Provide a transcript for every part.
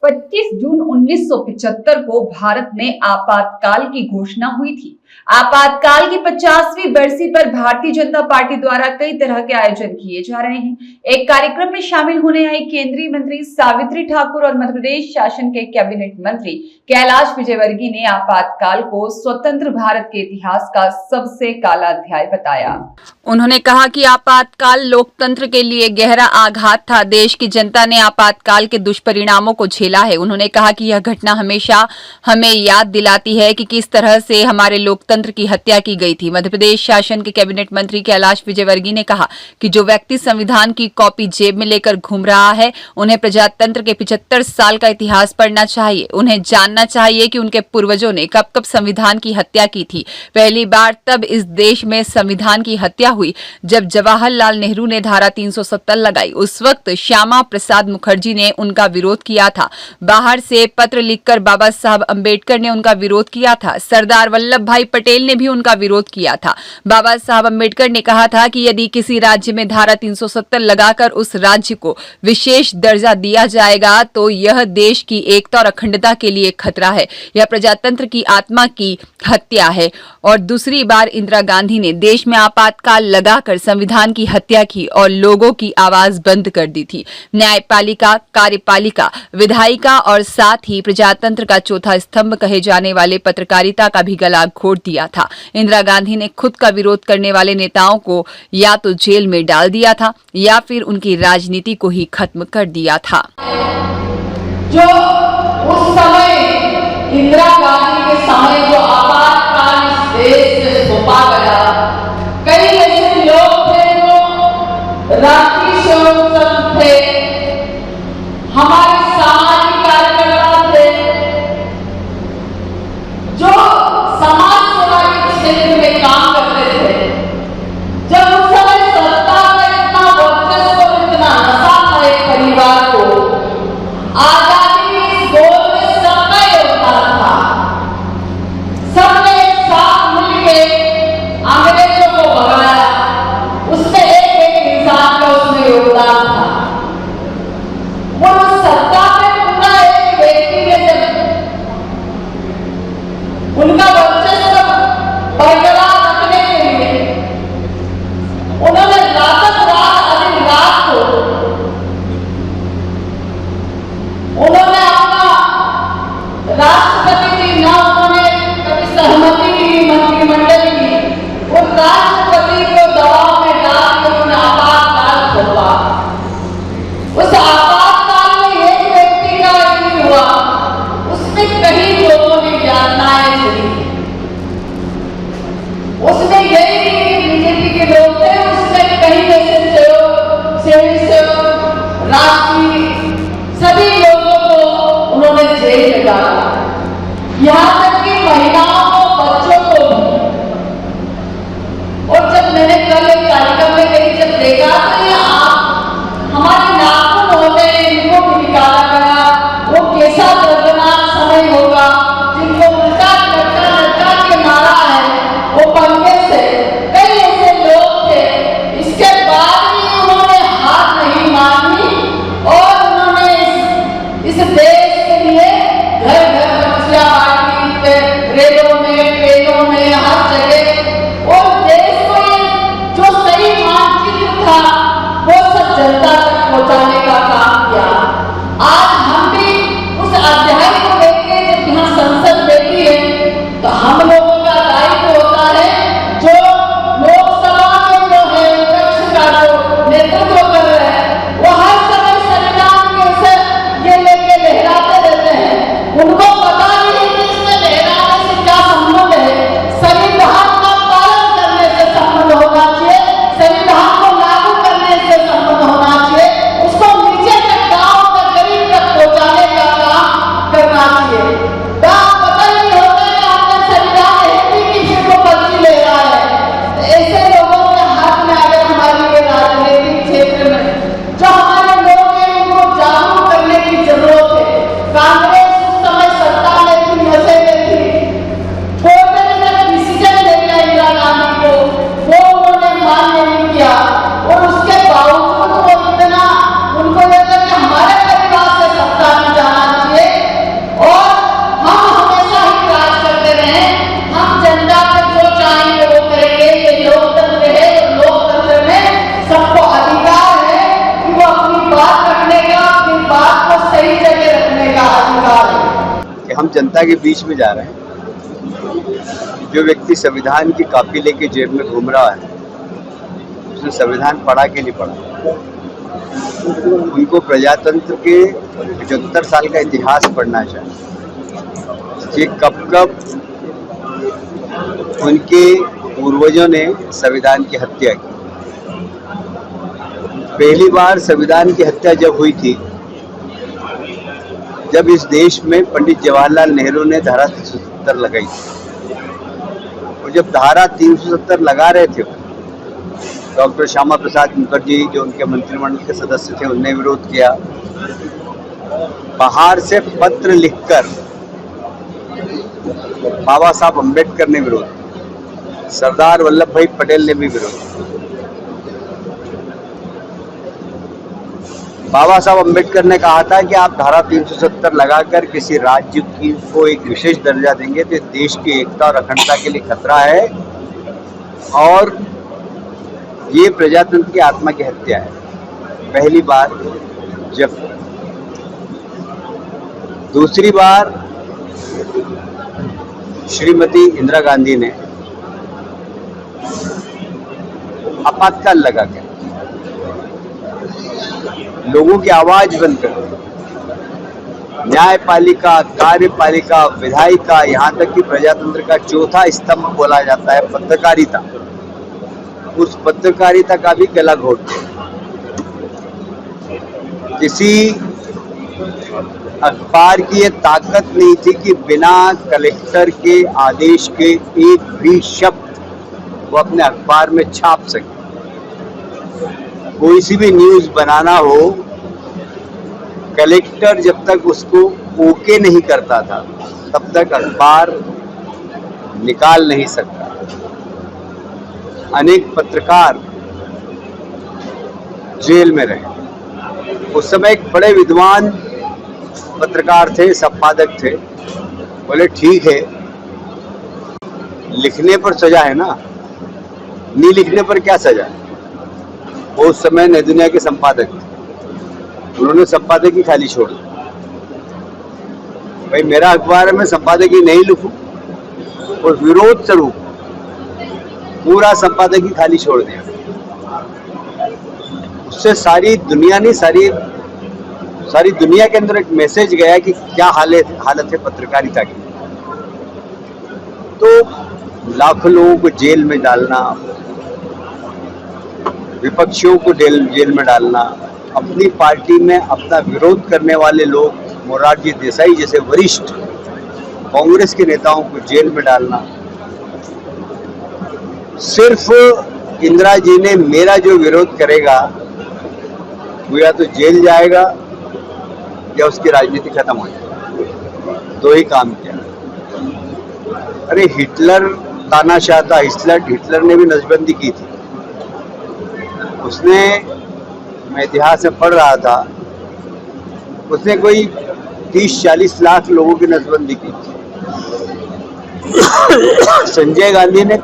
25 जून 1975 को भारत में आपातकाल की घोषणा हुई थी। आपातकाल की 50वीं बरसी पर भारतीय जनता पार्टी द्वारा कई तरह के आयोजन किए जा रहे हैं। एक कार्यक्रम में शामिल होने आई केंद्रीय मंत्री सावित्री ठाकुर और मध्य प्रदेश शासन के कैबिनेट मंत्री कैलाश विजयवर्गीय ने आपातकाल को स्वतंत्र भारत के इतिहास का सबसे काला अध्याय बताया। उन्होंने कहा कि आपातकाल लोकतंत्र के लिए गहरा आघात था। देश की जनता ने आपातकाल के दुष्परिणामों को झेला है। उन्होंने कहा कि यह घटना हमेशा हमें याद दिलाती है कि किस तरह से हमारे लोकतंत्र की हत्या की गई थी। मध्य प्रदेश शासन के कैबिनेट मंत्री कैलाश विजयवर्गीय ने कहा कि जो व्यक्ति संविधान की कॉपी जेब में लेकर घूम रहा है, उन्हें प्रजातंत्र के 75 साल का इतिहास पढ़ना चाहिए। उन्हें जानना चाहिए कि उनके पूर्वजों ने कब कब संविधान की हत्या की थी। पहली बार तब इस देश में संविधान की हत्या हुई जब जवाहरलाल नेहरू ने धारा 370 लगाई। उस वक्त श्यामा प्रसाद मुखर्जी ने उनका विरोध किया था। बाहर से पत्र लिखकर बाबा साहब अंबेडकर ने उनका विरोध किया था। सरदार वल्लभ भाई पटेल ने भी उनका विरोध किया था। बाबा साहब अंबेडकर ने कहा था कि यदि किसी राज्य में धारा 370 लगाकर उस राज्य को विशेष दर्जा दिया जाएगा तो यह देश की एकता और अखंडता के लिए खतरा है। यह प्रजातंत्र की आत्मा की हत्या है। और दूसरी बार इंदिरा गांधी ने देश में आपातकाल लगाकर संविधान की हत्या की और लोगों की आवाज बंद कर दी थी। न्यायपालिका, कार्यपालिका, विधायिका और साथ ही प्रजातंत्र का चौथा स्तंभ कहे जाने वाले पत्रकारिता का भी गला घोट दिया था। इंदिरा गांधी ने खुद का विरोध करने वाले नेताओं को या तो जेल में डाल दिया था या फिर उनकी राजनीति को ही खत्म कर दिया था। जो उस समय इंदिरा गांधी के समय जो आपातकाल इस देश से थोपा गया, कई ऐसे लोग थे जो राष्ट्रीय स्वयं सेवक थे, हमारे सामाजिक कार्यकर्ता थे, जो समाज सेवा के क्षेत्र में काम करते थे। जब उस समय सत्ता में इतना वर्चस्व और इतना नशा था एक परिवार को, आजादी की इस दौर में सबका योगदान था। सबने एक साथ मिलके अंग्रेजों को भगाया। उसमें एक इंसान का उसमें योगदान था। वो सत्ता में पूरा एक व्यक्ति ने जब उनका वर्चस्व बरकरार रखने के लिए उन्होंने रात को उन्होंने अपना राष्ट्रपति की ना उन्होंने कभी सहमति की मंत्रिमंडल की, उस राष्ट्रपति को दबाव में डाल के उन्होंने आपातकाल थोपा। उस आपातकाल में एक व्यक्ति का नहीं हुआ, उसमें कई लोगों ने यातनाएं झेली। उसमें यही बीजेपी के लोग थे, उसमें कई ऐसे राष्ट्रीय सभी लोगों को उन्होंने जेल में डाला, यहाँ तक कि महिलाओं को, बच्चों को भी। और जब मैंने कल एक कार्यक्रम में कहीं जब देखा तो ये हमारे नाखून होते हैं, इनको भी निकाला गया, वो कैसा दर्दनाक समय होगा। जिनको उल्टा लटका लटका के मारा है वो पंखे से, कई ऐसे लोग थे। इसके बाद भी उन्होंने हार नहीं मानी और उन्होंने इस देश के लिए घर घर बच्चियां बांटी, अधिकार है। कि हम जनता के बीच में जा रहे हैं। जो व्यक्ति संविधान की कॉपी लेके जेब में घूम रहा है, उसने संविधान पढ़ा कि नहीं पढ़ा। उनको प्रजातंत्र के 75 साल का इतिहास पढ़ना चाहिए कि कब कब उनके पूर्वजों ने संविधान की हत्या की। पहली बार संविधान की हत्या जब हुई थी, जब इस देश में पंडित जवाहरलाल नेहरू ने धारा 370 लगाई थी। और जब धारा 370 लगा रहे थे, डॉक्टर श्यामा प्रसाद मुखर्जी जो उनके मंत्रिमंडल के सदस्य थे, उनने विरोध किया। बाहर से पत्र लिखकर बाबा साहब अम्बेडकर ने विरोध किया, सरदार वल्लभ भाई पटेल ने भी विरोध किया। बाबा साहब अम्बेडकर ने कहा था कि आप धारा 370 लगाकर किसी राज्य को एक विशेष दर्जा देंगे तो देश की एकता और अखंडता के लिए खतरा है और ये प्रजातंत्र की आत्मा की हत्या है। पहली बार जब दूसरी बार श्रीमती इंदिरा गांधी ने आपातकाल लगा के लोगों की आवाज बंद कर दी। न्यायपालिका, कार्यपालिका, विधायिका, यहाँ तक कि प्रजातंत्र का चौथा स्तंभ बोला जाता है पत्रकारिता, उस पत्रकारिता का भी गला घोट दिया। किसी अखबार की ये ताकत नहीं थी कि बिना कलेक्टर के आदेश के एक भी शब्द वो अपने अखबार में छाप सके। कोई सी भी न्यूज बनाना हो, कलेक्टर जब तक उसको ओके नहीं करता था तब तक अखबार निकाल नहीं सकता। अनेक पत्रकार जेल में रहे। उस समय एक बड़े विद्वान पत्रकार थे, संपादक थे, बोले ठीक है लिखने पर सजा है ना, नहीं लिखने पर क्या सजा है। वो उस समय नई दुनिया के संपादक थे, उन्होंने संपादकी खाली छोड़ दी। भाई मेरा अखबार में संपादकी नहीं लिखूं और विरोध स्वरूप पूरा संपादकी खाली छोड़ दिया। उससे सारी दुनिया नहीं, सारी दुनिया के अंदर एक मैसेज गया कि क्या हालत है पत्रकारिता की। तो लाखों लोगों को जेल में डालना, विपक्षियों को जेल में डालना, अपनी पार्टी में अपना विरोध करने वाले लोग, मोरारजी देसाई जैसे वरिष्ठ कांग्रेस के नेताओं को जेल में डालना। सिर्फ इंदिरा जी ने मेरा जो विरोध करेगा वो या तो जेल जाएगा या उसकी राजनीति खत्म हो जाएगी। दो ही काम किया। अरे हिटलर तानाशाह था, हिटलर ने भी नसबंदी की थी। उसने, मैं इतिहास में पढ़ रहा था, उसने कोई 30-40 लाख लोगों की नसबंदी की थी। संजय गांधी ने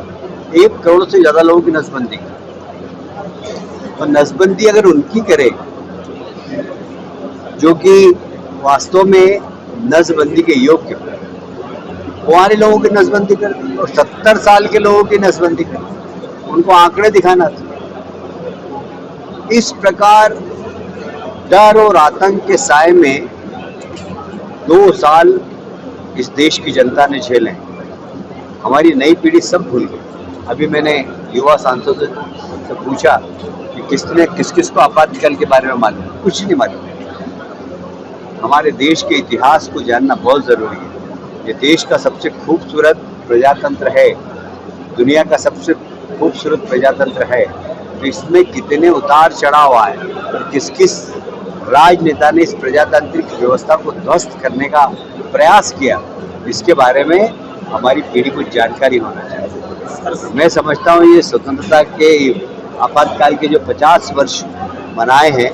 1 करोड़ से ज्यादा लोगों की नसबंदी की। और नसबंदी अगर उनकी करे जो कि वास्तव में नसबंदी के योग्य, वहां लोगों की नसबंदी कर दी और 70 साल के लोगों की नसबंदी कर दी। उनको आंकड़े दिखाना था। इस प्रकार डर और आतंक के साए में 2 साल इस देश की जनता ने झेले। हमारी नई पीढ़ी सब भूल गई। अभी मैंने युवा सांसदों से पूछा कि किस किस को आपातकाल के बारे में मालूम है। कुछ नहीं मालूम। हमारे देश के इतिहास को जानना बहुत जरूरी है। ये देश का सबसे खूबसूरत प्रजातंत्र है, दुनिया का सबसे खूबसूरत प्रजातंत्र है। तो इसमें कितने उतार चढ़ाव आए और किस किस राजनेता ने इस प्रजातांत्रिक व्यवस्था को ध्वस्त करने का प्रयास किया, इसके बारे में हमारी पीढ़ी को जानकारी होना चाहिए। मैं समझता हूँ ये स्वतंत्रता के आपातकाल के जो 50 वर्ष मनाए हैं,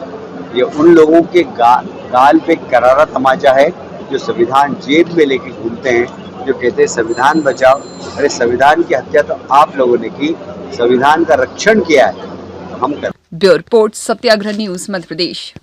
ये उन लोगों के गाल पे करारा तमाचा है जो संविधान जेब में लेके घूमते हैं, जो कहते हैं संविधान बचाओ। अरे संविधान की हत्या तो आप लोगों ने की, संविधान का रक्षण किया है, हम कर। ब्यूरो रिपोर्ट, सत्याग्रह न्यूज, मध्य प्रदेश।